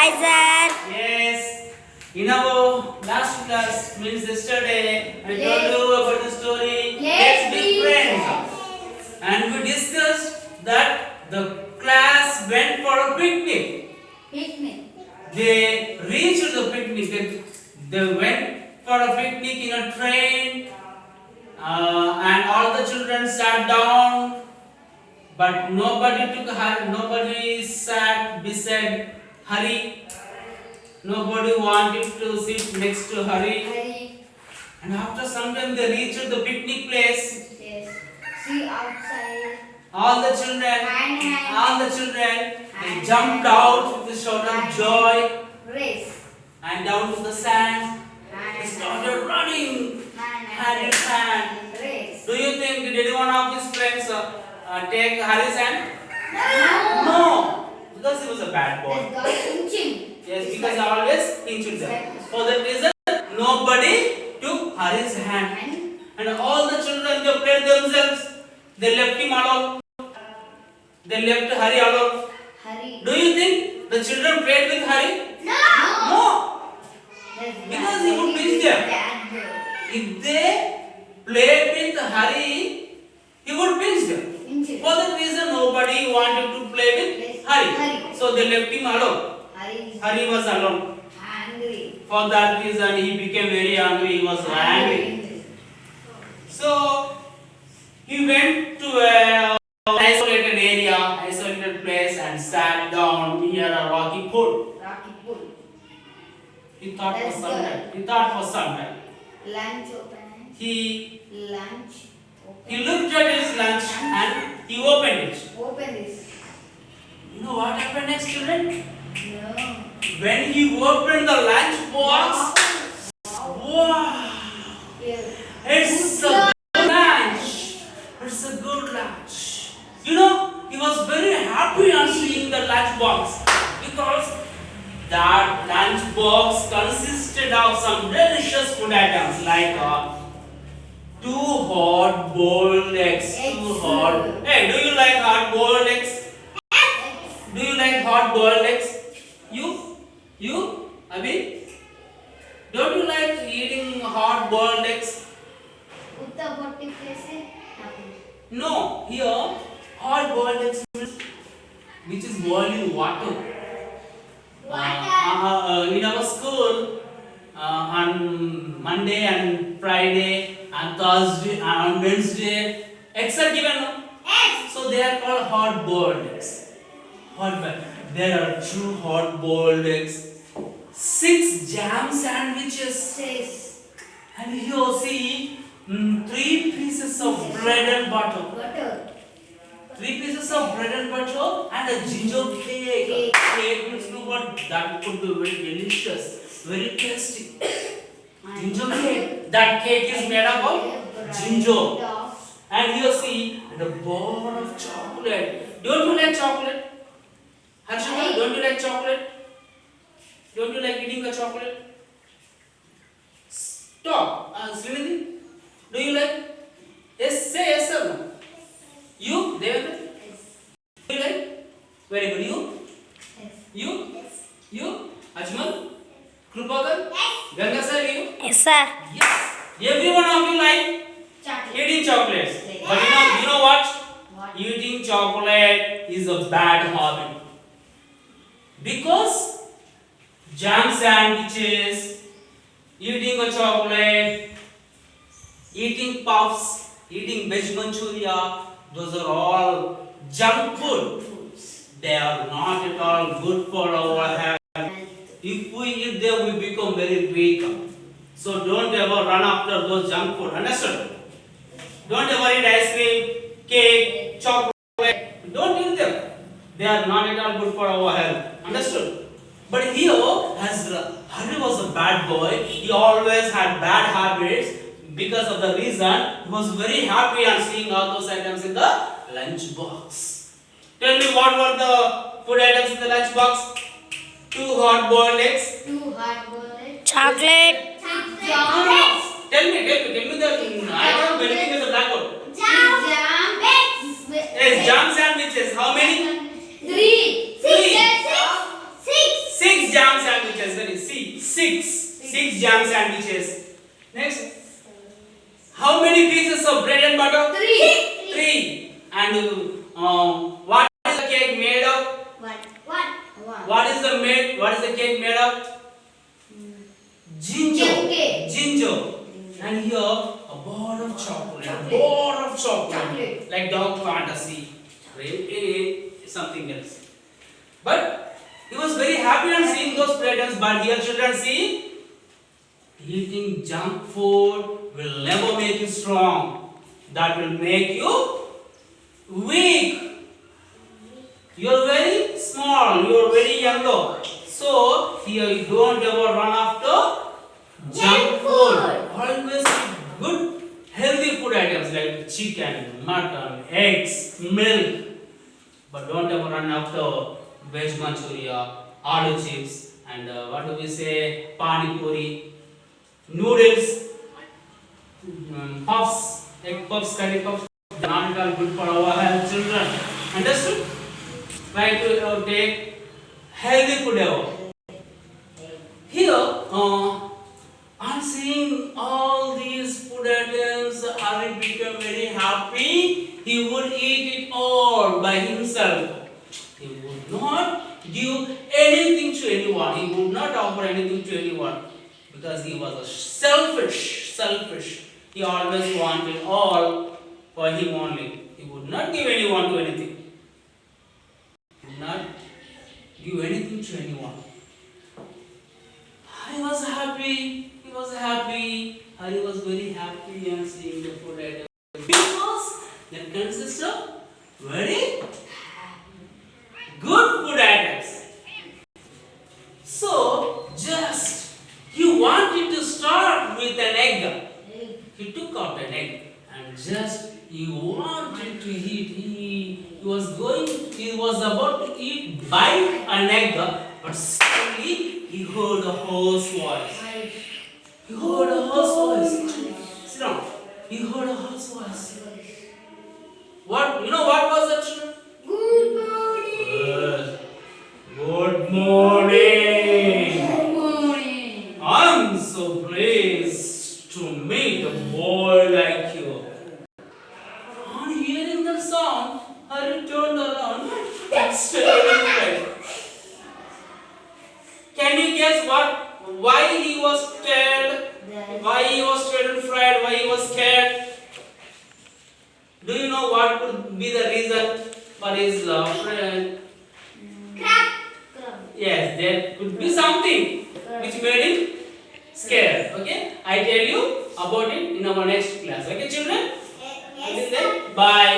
Hi, sir. Yes. In our last class, means yesterday, I told you about the story. Let's be friends. And we discussed that the class went for a picnic. They reached the picnic. They went for a picnic in a train, and all the children sat down. But nobody took Hari. Nobody sat beside Hari. Nobody wanted to sit next to Hari. And after some time they reached the picnic place. Yes. See outside. All the children, they jumped out with a shout of joy. Race. And down to the sand. They started running hand in hand. Race. Do you think did any one of his friends take Hari's hand? No. No. Because he was a bad boy. That girl pinching. Yes, because I always pinch them. For that reason, nobody took Hari's hand. And all the children, they played themselves. They left him alone. They left Hari alone. Hari. Do you think the children played with Hari? No. No. Because he would pinch them. If they played with Hari, he would pinch them. For that reason, nobody wanted to play with Hari. So they left him alone. Hari was alone. Angry. For that reason, he became very angry. He was angry. So he went to an isolated area, isolated place, and sat down near a rocky pool. Rocky pool. He thought for some time. Lunch open. Lunch. He looked at his lunch and he opened it. Open this. You know what happened next, children? No. When he opened the lunch box, wow! It's a good lunch. It's a good lunch. You know, he was very happy on seeing the lunch box because that lunch box consisted of some delicious food items like 2 hard-boiled eggs. Hey, do you like hard-boiled eggs? Do you like hard-boiled eggs? You, Abhi? Don't you like eating hard-boiled eggs? No, here hard-boiled eggs means which is boiling water. In our school, on Monday and Friday and Thursday and Wednesday, eggs are given. No? So they are called hard-boiled eggs. There are 2 hard-boiled eggs, 6 jam sandwiches, and here see 3 pieces of bread and butter. 3 pieces of bread and butter and a ginger cake. Cake means no what? That could be very delicious, very tasty. Ginger cake. That cake is made up of ginger. And here see the bowl of chocolate. Don't you like chocolate? Harshita, don't you like chocolate? Don't you like eating the chocolate? Stop. Srinidhi, do you like? Yes, say yes or no. You, Devendra? Do you like? Very good. You? You? You? Ajmal? Krupakar? Ganga sir, you? Yes, sir. Yes. Every one of you like eating chocolates. But you know what? Eating chocolate is a bad habit. Because jam sandwiches, eating a chocolate, eating puffs, eating veg manchuria, those are all junk food. They are not at all good for our health. If we eat them, we become very weak. So don't ever run after those junk food. Understood? Don't ever eat ice cream, cake, chocolate. Don't eat them. They are not at all good for our health. Understood? But here, as Hari was a bad boy, he always had bad habits. Because of the reason, he was very happy on seeing all those items in the lunch box. Tell me what were the food items in the lunch box? 2 hard-boiled eggs. 2 hard-boiled eggs. No. Chocolate. Tell me the item anything in the blackboard. Jam. Yes, jam sandwiches. How many? 3. 6. 6 jam Six jam sandwiches. Next, how many pieces of bread and butter? Three. And what is the cake made of? One. What is the cake made of? Cake. Ginger. And here a bar of chocolate. Like dog fantasy. Something else. But he was very happy on seeing those platelets. But here children see, eating junk food will never make you strong. That will make you weak. You are very small. You are very younger. So here you don't ever run after junk food. Always eat good, healthy food items like chicken, mutton, eggs, milk. But don't ever run after veg manchuria, aloo chips, and what do we say? Pani puri, noodles, puffs, egg puffs, curry puffs. They are not at all good for our health, children. Understood? Try to take healthy food ever. Here, on seeing all these food items, Hari became very happy. He would eat it all by himself. He would not give anything to anyone. He would not offer anything to anyone because he was a selfish. He always wanted all for him only. He would not give anyone to anything. He would not give anything to anyone. Hari was happy. Hari was very happy on seeing the food items because they consist of very good food items. So, just he wanted to start with an egg. He took out an egg and just he wanted to eat. He was about to eat bite an egg, but suddenly he heard a hoarse voice. He heard a hoarse voice. Sit down. He heard a hoarse voice. What was that, children? Good morning. Good morning. Good morning. I'm so pleased to meet a boy like you. On hearing the sound, Hari turned around and stared at him. Can you guess why he was scared? Why he was scared and fried? Why he was scared? Do you know what could be the reason for his friend? Crab. Yes, there could be something which made him scared. Okay, I tell you about it in our next class. Okay, children? Yes. Bye.